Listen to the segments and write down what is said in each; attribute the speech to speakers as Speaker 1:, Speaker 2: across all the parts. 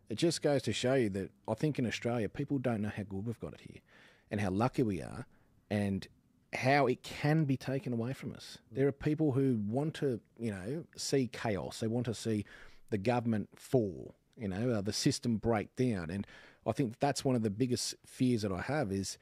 Speaker 1: it just goes to show you that I think in Australia, people don't know how good we've got it here and how lucky we are and how it can be taken away from us. There are people who want to, see chaos. They want to see the government fall, the system break down. And I think that's one of the biggest fears that I have is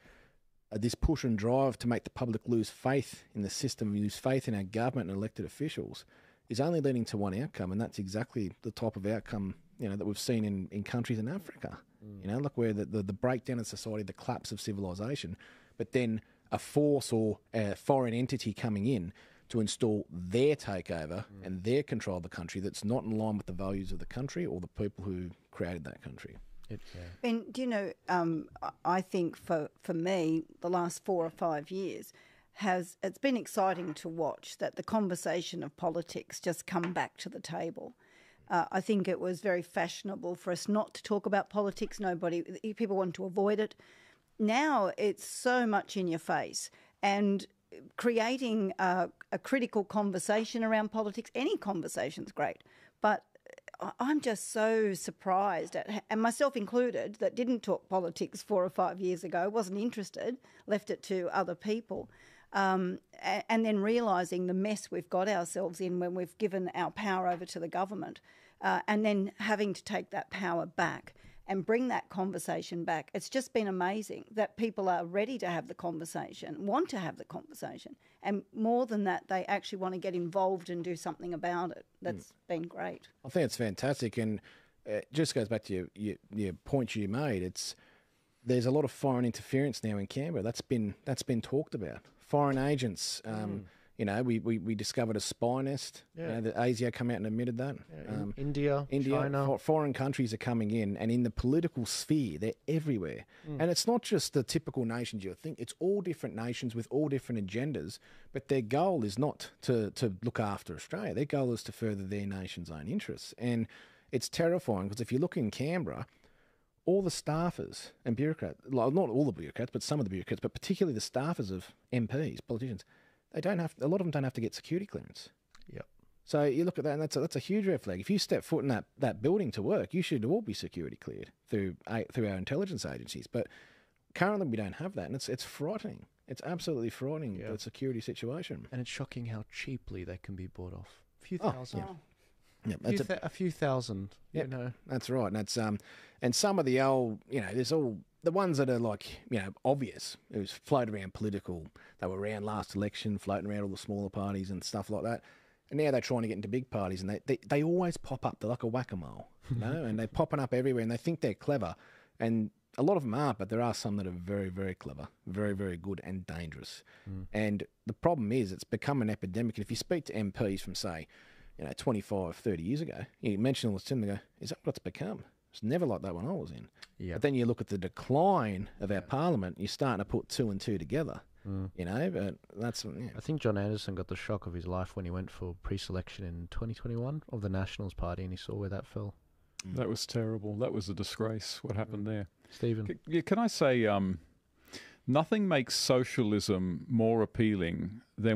Speaker 1: this push and drive to make the public lose faith in the system, lose faith in our government and elected officials is only leading to one outcome, and that's exactly the type of outcome that we've seen in countries in Africa. Like where the breakdown of society, the collapse of civilization, but then a force or a foreign entity coming in to install their takeover and their control of the country that's not in line with the values of the country or the people who created that country.
Speaker 2: Ben, do you know, I think for me, the last 4 or 5 years, it's been exciting to watch that the conversation of politics just come back to the table. I think it was very fashionable for us not to talk about politics. People want to avoid it. Now it's so much in your face, and creating a critical conversation around politics, any conversation's great, but I'm just so surprised and myself included, that didn't talk politics 4 or 5 years ago, wasn't interested, left it to other people. And then realising the mess we've got ourselves in when we've given our power over to the government, and then having to take that power back and bring that conversation back. It's just been amazing that people are ready to have the conversation, want to have the conversation, and more than that, they actually want to get involved and do something about it. That's been great.
Speaker 1: I think it's fantastic, and it just goes back to your point you made. There's a lot of foreign interference now in Canberra. That's been talked about. Foreign agents. We discovered a spy nest. The ASIO come out and admitted that.
Speaker 3: India, China.
Speaker 1: Foreign countries are coming in, and in the political sphere, they're everywhere. And it's not just the typical nations you would think. It's all different nations with all different agendas, but their goal is not to look after Australia. Their goal is to further their nation's own interests. And it's terrifying because if you look in Canberra, all the staffers and bureaucrats, not all the bureaucrats, but some of the bureaucrats, but particularly the staffers of MPs, politicians, a lot of them don't have to get security clearance.
Speaker 3: Yep.
Speaker 1: So you look at that, and that's a huge red flag. If you step foot in that building to work, you should all be security cleared through our intelligence agencies. But currently we don't have that, and it's frightening. It's absolutely frightening, the security situation.
Speaker 3: And it's shocking how cheaply they can be bought off. A few thousand. A few thousand.
Speaker 1: That's right. And that's and some of the old, there's all the ones that are obvious. It was floated around political. They were around last election, floating around all the smaller parties and stuff like that. And now they're trying to get into big parties, and they always pop up. They're like a whack-a-mole, and they're popping up everywhere, and they think they're clever. And a lot of them are, but there are some that are very, very clever, very, very good and dangerous. And the problem is it's become an epidemic. And if you speak to MPs from, say, 25, 30 years ago, you mention all this to them, they go, is that what it's become? It's never like that when I was in. But then you look at the decline of our parliament, you're starting to put 2 and 2 together, but that's...
Speaker 3: I think John Anderson got the shock of his life when he went for pre-selection in 2021 of the Nationals Party, and he saw where that fell.
Speaker 4: That was terrible. That was a disgrace, what happened there.
Speaker 3: Stephen?
Speaker 4: Can I say, nothing makes socialism more appealing than